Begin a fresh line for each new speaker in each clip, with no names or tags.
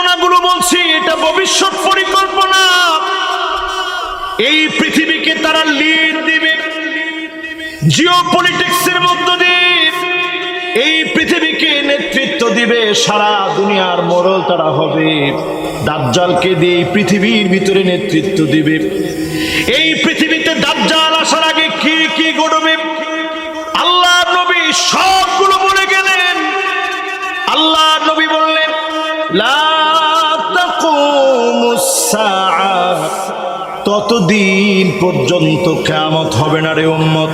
পরিকল্পনাগুলো বলছি এটা ভবিষ্যৎ পরিকল্পনা। এই পৃথিবীকে তারা লিড দিবে জিওপলিটিক্সের মধ্য দিয়ে, এই পৃথিবীকে নেতৃত্ব দিবে, সারা দুনিয়ার মোড়ল তারা হবে। দাজ্জালকে দিয়ে পৃথিবীর ভিতরে নেতৃত্ব দিবে। এই পৃথিবীতে দাজ্জাল আসার আগে কি কি ঘটবে আল্লাহ নবী সবগুলো বলে গেলেন। আল্লাহ নবী বললেন লা তাকুমুস সাআহ, ততদিন পর্যন্ত কিয়ামত হবে না রে উম্মত,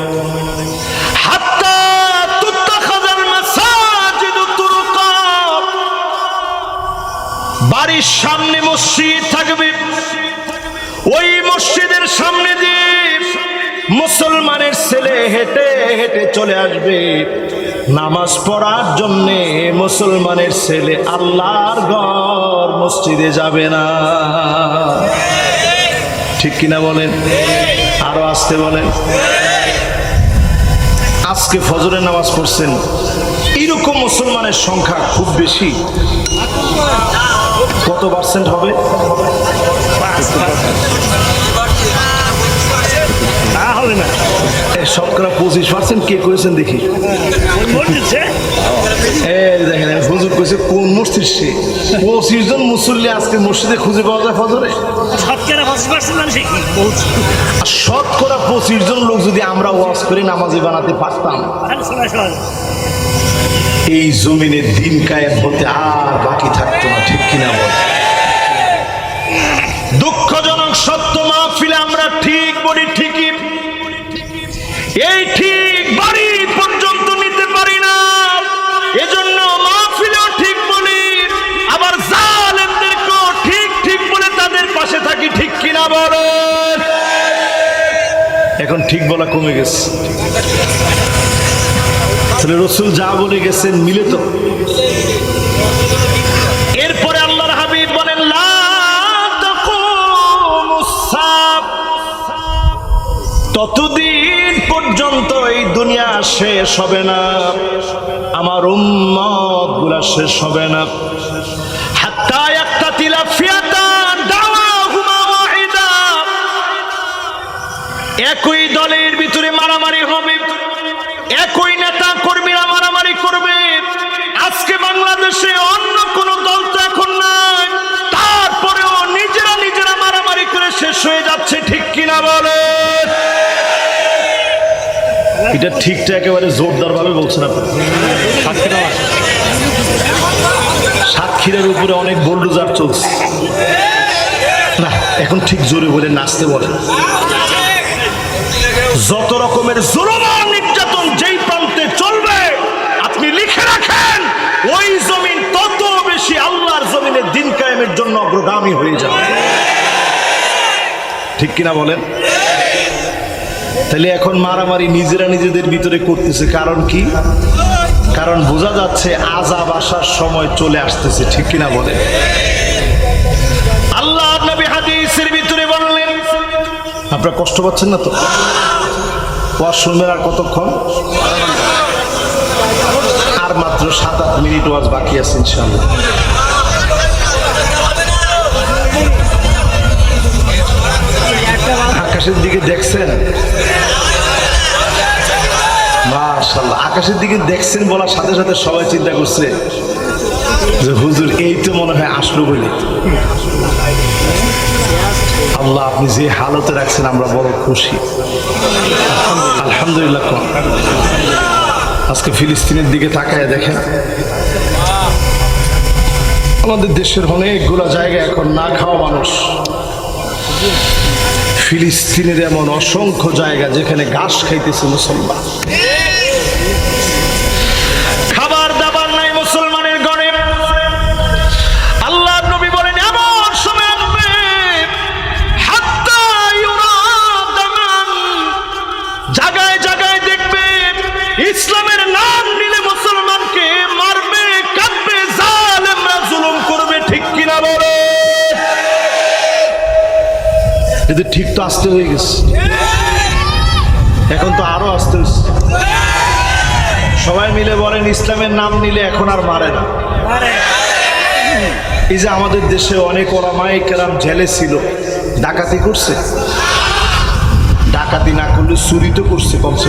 হাত্তা তুত্তাখাযাল মাসাজিদু তুরকা, বাড়ির সামনে মসজিদ থাকবে, ওই মসজিদের সামনে দিয়ে মুসলমানের ছেলে হেঁটে হেঁটে চলে আসবে নামাজ পড়ার জন্যে। মুসলমানের ছেলে আল্লাহর ঘর মসজিদে যাবে না। ঠিক কিনা বলেন? আরো আসতে বলেন। আজকে ফজরের নামাজ পড়ছেন, এরকম মুসলমানের সংখ্যা খুব বেশি। কত পার্সেন্ট হবে? না, শতকরা 25%। কে করেছেন দেখি? দেখেন হুজুর কইছে কোন মসজিদ, সে 25 জন মুসল্লি আজকে মসজিদে খুঁজে পাওয়া যায় ফজরে। শতকরা 25 জন লোক যদি আমরা ওয়াজ করে নামাজি বানাতে পারতাম, এই জমিনে দিন কায়েম হতে আর বাকি থাকতো না। ঠিক কিনা বল? দুঃখজনক সত্য, মাহফিলে আমরা ঠিক বলি ঠিকই, এই ঠিক বাড়ি পর্যন্ত নিতে পারি না। এজন্য মাহফিলেও ঠিক বলি, আবার জালেমদেরকেও ঠিক ঠিক বলে তাদের পাশে থাকি। ঠিক কিনা বলেন? এখন ঠিক বলা কমে গেছে। তাহলে রাসূল যা বলে গেছেন মিলে তো। এরপরে আল্লাহর হাবিব বলেন লা তাকুমুস সাআহ, ততদিন পর্যন্ত এই দুনিয়া শেষ হবে না, আমার উম্মত গুলা শেষ হবে না। হাত্তা ইয়াক্তাতিলা ফিয়াতান দাওয়াহুমা ওয়াহিদা, একই দলের ভিতরে মারামারি হবে, একই নেতা কর্মীরা মারামারি করবে। আজকে বাংলাদেশে অন্য কোন দল তো এখন নাই, তারপরেও নিজেরা নিজেরা মারামারি করে শেষ হয়ে যাচ্ছে। ঠিক কিনা বলে? এটা ঠিকটা একেবারে জোরদার ভাবে বলছেন আপনি। সাতক্ষীরার উপরে অনেক বোলডোজার চলছে না, এখন ঠিক জোরে বলে নাচতে বলে। যত রকমের জুলুম আর নির্যাতন যেই প্রান্তে চলবে আপনি লিখে রাখেন, ওই জমিন তত বেশি আল্লাহর জমিনে দিন কায়েমের জন্য অগ্রগামী হয়ে যাবে। ঠিক কিনা বলেন? তাহলে এখন মারামারি নিজেরা নিজেদের ভিতরে করতেছে, কারণ কি? কারণ বোঝা যাচ্ছে আযাব আসার সময় চলে আসতেছে। ঠিক কিনা বলেন? আল্লাহ নবী হাদিসের ভিতরে বললেন, আপনারা কষ্ট পাচ্ছেন না তো? ওয়াজ শুনবেন আর কতক্ষণ? আর মাত্র 7-8 মিনিট ওয়াজ বাকি আছে ইনশাআল্লাহ। আকাশের দিকে দেখছেন? মাশাআল্লাহ, আকাশের দিকে দেখছেন বলার সাথে সাথে সবাই চিন্তা করছে যে হুজুর এই তো মনে হয় আসলো বলে। আল্লাহ আপনি যে হালতে রাখছেন আমরা বড় খুশি, আলহামদুলিল্লাহ। আজকে ফিলিস্তিনের দিকে তাকায় দেখেন, আমাদের দেশের অনেকগুলো জায়গা এখন না খাওয়া মানুষ। ফিলিস্তিনের এমন অসংখ্য জায়গা যেখানে ঘাস খাইতেছে মুসলমান, খাবার দাবার নাই মুসলমানের গণে। আল্লাহ নবী বলেন এমন সময় আসবে হাত্তা ইউরা দামান, জায়গায় জায়গায় দেখবে ইসলামের নাম নিলে মুসলমানকে মারবে, কাটবে, জালেমরা জুলুম করবে। ঠিক কিনা বলে? এদের ঠিক তো আসতে হয়ে গেছে, এখন তো আরো আসতে হচ্ছে। সবাই মিলে বলেন ইসলামের নাম নিলে এখন আর মারে না। এই যে আমাদের দেশে অনেক ওলামায়ে কেরাম জেলে ছিল, ডাকাতি করছে, ডাকাতি না করলে চুরি তো করছে কমসে